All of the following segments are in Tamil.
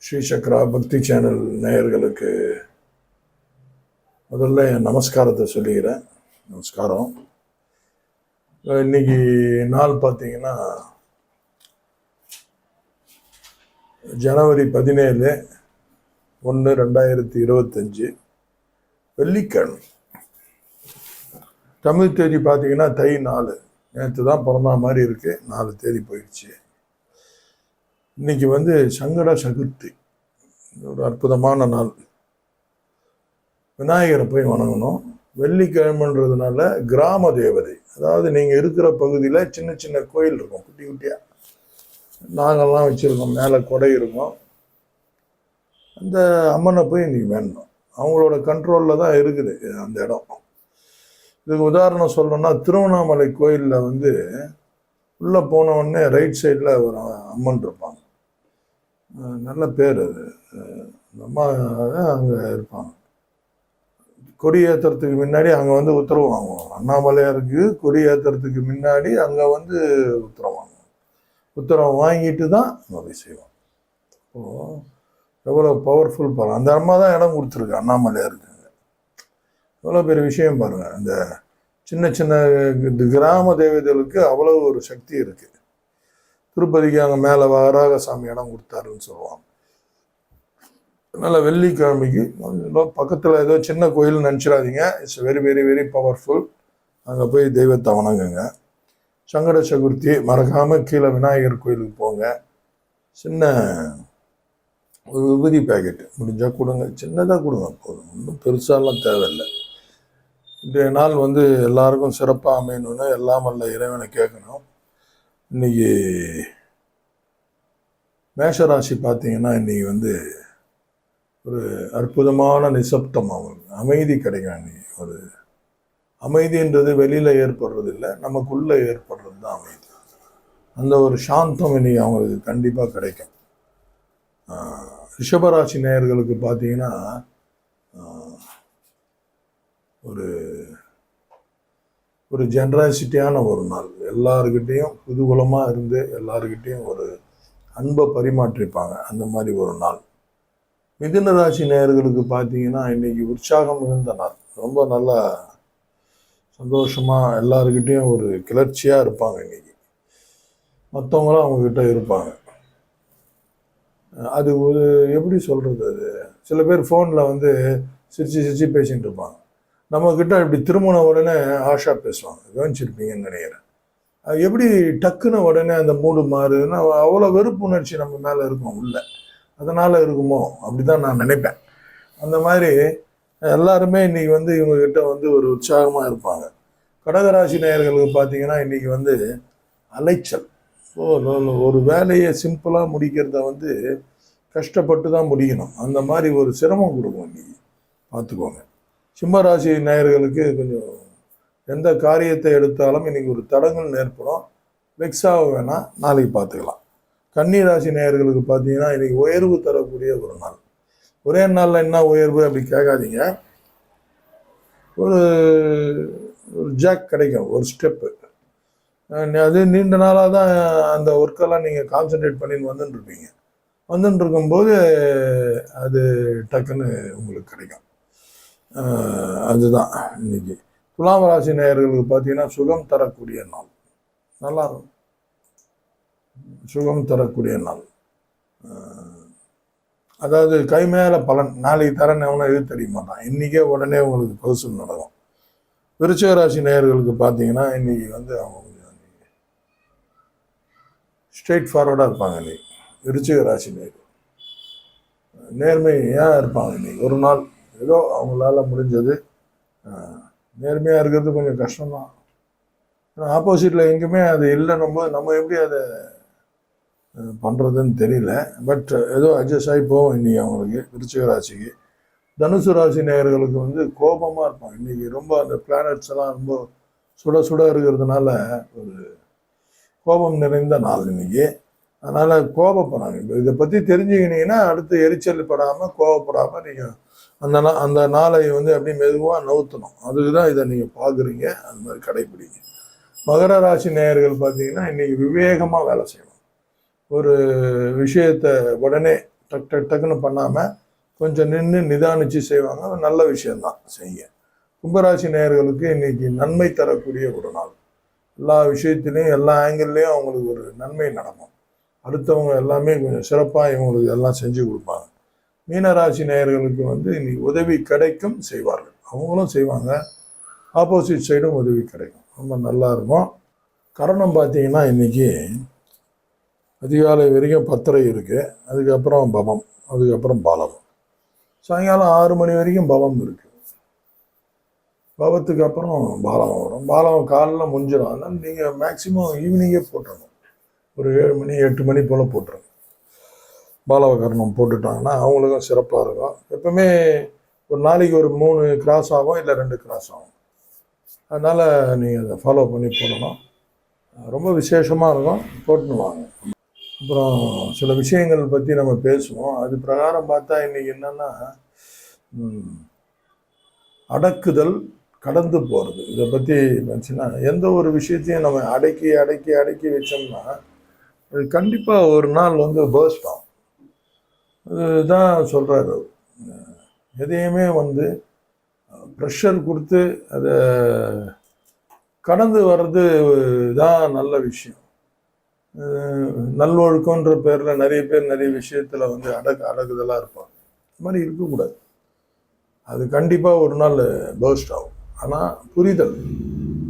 ஸ்ரீ சக்ரா பக்தி சேனல் நேயர்களுக்கு முதல்ல என் நமஸ்காரத்தை சொல்லிக்கிறேன். நமஸ்காரம். இன்னைக்கு நாள் பார்த்தீங்கன்னா ஜனவரி 17/1/2025 வெள்ளிக்கிழமை. தமிழ் தேதி பார்த்தீங்கன்னா தை 4. நேற்று தான் பிறந்த மாதிரி இருக்கு. 4 தேதி போயிடுச்சு. இன்னைக்கு சங்கட சதுர்த்தி, ஒரு அற்புதமான நாள். விநாயகரை போய் வணங்கணும். வெள்ளிக்கிழமைன்றதுனால கிராம தேவதை, அதாவது நீங்கள் இருக்கிற பகுதியில் சின்ன சின்ன கோயில் இருக்கும், குட்டி குட்டியாக. நாங்கள்லாம் வச்சுருக்கோம், மேலே கொடை இருக்கும். அந்த அம்மனை போய் இன்னைக்கு வேண்டணும். அவங்களோட கண்ட்ரோலில் தான் இருக்குது அந்த இடம். இதுக்கு உதாரணம் சொல்லணும்னா, திருவண்ணாமலை கோயிலில் உள்ளே போன உடனே ரைட் சைடில் ஒரு அம்மன் இருப்பாங்க. நல்ல பேர் அது. அம்மா அங்கே இருப்பாங்க. கொடி ஏற்றுறதுக்கு முன்னாடி அங்கே உத்தரவு வாங்குவோம். அண்ணாமலையாருக்கு கொடி ஏற்றுறதுக்கு முன்னாடி அங்கே உத்தரவு வாங்குவோம். உத்தரவு வாங்கிட்டு தான் நம்ம போய் செய்வோம். இப்போது எவ்வளோ பவர்ஃபுல் பாருங்கள். அந்த அம்மா தான் இடம் கொடுத்துருக்கு அண்ணாமலையாருக்கு. எவ்வளோ பெரிய விஷயம் பாருங்கள். அந்த சின்ன சின்ன கிராம தேவதைகளுக்கு அவ்வளோ ஒரு சக்தி இருக்குது. திருப்பதிக்கு அங்கே மேலே வராக சாமி இடம் கொடுத்தாருன்னு சொல்லுவாங்க. அதனால் வெள்ளிக்கிழமைக்கு பக்கத்தில் ஏதோ சின்ன கோயில் நினச்சிடாதீங்க. It's very very very powerful. அங்கே போய் தெய்வத்தை வணங்குங்க. சங்கட சதுர்த்தி மறக்காமல் கீழே விநாயகர் கோயிலுக்கு போங்க. சின்ன ஒரு விபூதி பேக்கெட்டு முடிஞ்சால் கொடுங்க. சின்னதாக கொடுங்க போதும், ஒன்றும் பெருசாலாம் தேவையில்லை. இன்றைய நாள் எல்லாருக்கும் சிறப்பாக அமையணுன்னு எல்லாம் வல்ல இறைவனை கேட்கணும். இன்னைக்கு மேஷராசி பார்த்தீங்கன்னா இன்னைக்கு ஒரு அற்புதமான நிசப்தமாகும், அமைதி கிடைக்கும். இன்னைக்கு ஒரு அமைதின்றது வெளியில் ஏற்படுறது இல்லை, நமக்குள்ளே ஏற்படுறது தான் அமைதி. அந்த ஒரு சாந்தம் இன்னைக்கு அவங்களுக்கு கண்டிப்பாக கிடைக்கும். ரிஷபராசி நேயர்களுக்கு பார்த்தீங்கன்னா ஒரு ஜென்ராசிட்டியான ஒரு நாள். எல்லாருக்கிட்டேயும் குதூகலமாக இருந்து எல்லாருக்கிட்டேயும் ஒரு அன்பை பரிமாற்றிப்பாங்க. அந்த மாதிரி ஒரு நாள். மிதுன ராசி நேயர்களுக்கு பார்த்தீங்கன்னா இன்னைக்கு உற்சாகம் மிகுந்த நாள். ரொம்ப நல்லா சந்தோஷமாக எல்லாருக்கிட்டேயும் ஒரு கிளர்ச்சியாக இருப்பாங்க. இன்னைக்கு மற்றவங்களும் அவங்கக்கிட்ட இருப்பாங்க. அது ஒரு எப்படி சொல்கிறது, அது சில பேர் ஃபோனில் சிரிச்சு சிரிச்சு பேசிகிட்டு இருப்பாங்க. நம்மக்கிட்ட இப்படி திரும்பின உடனே ஆஷா பேசுவாங்க. கவனிச்சிருப்பீங்கன்னு நினைக்கிறேன். அது எப்படி டக்குன்னு உடனே அந்த மூடு மாறுதுன்னா அவ்வளோ வெறுப்பு உணர்ச்சி நம்ம மேலே இருக்கும் உள்ள. அதனால் இருக்குமோ அப்படி தான் நான் நினைப்பேன். அந்த மாதிரி எல்லாருமே இன்றைக்கி இவங்ககிட்ட ஒரு உற்சாகமாக இருப்பாங்க. கடகராசி நேயர்களுக்கு பார்த்தீங்கன்னா இன்றைக்கி அலைச்சல். ஒரு வேலையை சிம்பிளாக முடிக்கிறத கஷ்டப்பட்டு தான் முடிக்கணும். அந்த மாதிரி ஒரு சிரமம் கொடுக்கும். இன்றைக்கி பார்த்துக்கோங்க. சிம்மராசி நேயர்களுக்கு கொஞ்சம் எந்த காரியத்தை எடுத்தாலும் இன்னைக்கு ஒரு தடங்கள் ஏற்படும். வெக்ஸாக வேணாம், நாளைக்கு பார்த்துக்கலாம். கன்னிராசி நேயர்களுக்கு பார்த்தீங்கன்னா இன்னைக்கு உயர்வு தரக்கூடிய ஒரு நாள். ஒரே நாளில் என்ன உயர்வு அப்படி கேட்காதீங்க. ஒரு ஜாக் கிடைக்கும், ஒரு ஸ்டெப்பு. அது நீண்ட நாளாக தான் அந்த ஒர்க்கெல்லாம் நீங்கள் கான்சன்ட்ரேட் பண்ணின்னு வந்துட்டுருப்பீங்க. இருக்கும்போது அது டக்குன்னு உங்களுக்கு கிடைக்கும். அதுதான் இன்னைக்கு. துலாம் ராசி நேயர்களுக்கு பார்த்தீங்கன்னா சுகம் தரக்கூடிய நாள். நல்லா இருக்கும், சுகம் தரக்கூடிய நாள். அதாவது கை மேலே பலன். நாளைக்கு தரேன் எவனை எது தெரிய மாட்டான். இன்றைக்கே உடனே உங்களுக்கு பரிசு நடக்கும். விருச்சிக ராசி நேயர்களுக்கு பார்த்தீங்கன்னா இன்னைக்கு அவங்க ஸ்ட்ரெயிட் ஃபார்வர்டாக இருப்பாங்க. இன்னைக்கு விருச்சிக ராசி நேயர்கள் நேர்மையாக இருப்பாங்க. இன்னைக்கு ஒரு நாள் ஏதோ அவங்களால முடிஞ்சது. நேர்மையாக இருக்கிறது கொஞ்சம் கஷ்டம்தான். ஆனால் ஆப்போசிட்டில் எங்கேயுமே அது இல்லைன்னும் போது நம்ம எப்படி அதை பண்ணுறதுன்னு தெரியல. பட் ஏதோ அட்ஜஸ்ட் ஆகி போவோம் இன்றைக்கி அவங்களுக்கு. விருச்சிக ராசிக்கு. தனுசு ராசி நேயர்களுக்கு கோபமாக இருப்பாங்க. இன்றைக்கி ரொம்ப அந்த பிளானட்ஸ் எல்லாம் ரொம்ப சுட சுட இருக்கிறதுனால ஒரு கோபம் நிறைந்த நாள் இன்னைக்கு. அதனால் கோபப்படுறாங்க. இப்போ இதை பற்றி தெரிஞ்சுக்கினீங்கன்னா அடுத்து எரிச்சல் படாமல் கோபப்படாமல் நீங்கள் அந்த நாளை அப்படியே மெதுவாக நவுத்தணும். அதுக்கு தான் இதை நீங்கள் பார்க்குறீங்க. அது மாதிரி கடைப்பிடிங்க. மகர ராசி நேயர்கள் பார்த்தீங்கன்னா இன்றைக்கி விவேகமாக வேலை செய்யணும். ஒரு விஷயத்தை உடனே டக் டக் டக்குன்னு பண்ணாமல் கொஞ்சம் நின்று நிதானித்து செய்வாங்க. அது நல்ல விஷயம்தான், செய்ய. கும்பராசி நேயர்களுக்கு இன்னைக்கு நன்மை தரக்கூடிய ஒரு நாள். எல்லா விஷயத்துலையும் எல்லா ஆங்கிள்லேயும் அவங்களுக்கு ஒரு நன்மை நடக்கும். அடுத்தவங்க எல்லாமே கொஞ்சம் சிறப்பாக இவங்களுக்கு எல்லாம் செஞ்சு கொடுப்பாங்க. மீனராசி நேயர்களுக்கு இன்னைக்கு உதவி கிடைக்கும், செய்வார்கள். அவங்களும் செய்வாங்க, ஆப்போசிட் சைடும் உதவி கிடைக்கும். ரொம்ப நல்லா இருக்கும். கரணம் பார்த்தீங்கன்னா இன்னைக்கு அதிகாலை வரைக்கும் 10:30 இருக்குது, அதுக்கப்புறம் பவம், அதுக்கப்புறம் பாலகம். சாயங்காலம் 6 மணி வரைக்கும் பவம் இருக்குது. பவத்துக்கு அப்புறம் பாலகம் வரும். பாலகம் காலையில் முடிஞ்சிடும். அதனால் நீங்கள் மேக்சிமம் ஈவினிங்கே போட்டுடணும். ஒரு 7 மணி 8 மணி போல் போட்டுருங்க. பாலவ கரணம் போட்டுட்டாங்கன்னா அவங்களுக்கும் சிறப்பாக இருக்கும். எப்பவுமே ஒரு நாளைக்கு ஒரு 3 கிராஸ் ஆகும், இல்லை 2 கிராஸ் ஆகும். அதனால் நீங்கள் அதை ஃபாலோ பண்ணி போடணும். ரொம்ப விசேஷமாக இருக்கும், போட்டுன்னு வாங்க. அப்புறம் சில விஷயங்கள் பற்றி நம்ம பேசுவோம். அது பிரகாரம் பார்த்தா இன்றைக்கி என்னென்னா, அடக்குதல், கடந்து போகிறது. இதை பற்றி நினச்சின்னா, எந்த ஒரு விஷயத்தையும் நம்ம அடக்கி அடக்கி அடக்கி வச்சோம்னா அது கண்டிப்பாக ஒரு நாள் பர்ஸ்ட் ஆகும். அதுதான் சொல்கிறாரு. எதையுமே ப்ரெஷர் கொடுத்து அதை கடந்து வர்றது தான் நல்ல விஷயம். நல்லொழுக்கன்ற பேரில் நிறைய பேர் நிறைய விஷயத்தில் அடக்குதலாக இருப்பாங்க. இது மாதிரி இருக்கக்கூடாது. அது கண்டிப்பாக ஒரு நாள் பர்ஸ்ட் ஆகும். ஆனால் புரிதல்,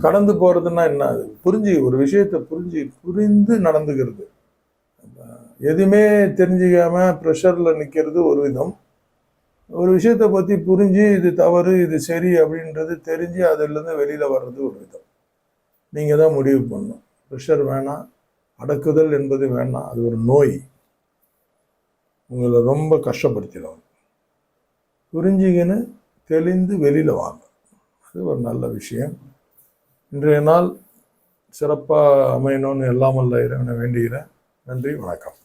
கடந்து போகிறதுனா என்ன, அது ஒரு விஷயத்தை புரிந்து நடந்துக்கிறது. எதுவுமே தெரிஞ்சிக்காமல் ப்ரெஷரில் நிற்கிறது ஒரு விதம். ஒரு விஷயத்தை பற்றி புரிஞ்சு இது தவறு இது சரி அப்படின்றது தெரிஞ்சு அதிலேருந்து வெளியில் வர்றது ஒரு விதம். நீங்கள் தான் முடிவு பண்ணணும். ப்ரெஷர் வேணாம், அடக்குதல் என்பது வேணாம். அது ஒரு நோய், உங்களை ரொம்ப கஷ்டப்படுத்திடும். புரிஞ்சிங்கன்னு தெளிந்து வெளியில் வாங்க, அது ஒரு நல்ல விஷயம். இன்றைய நாள் சிறப்பாக அமையணும்னு எல்லாம் வல்ல இறைவனை வேண்டுகிறேன். நன்றி, வணக்கம்.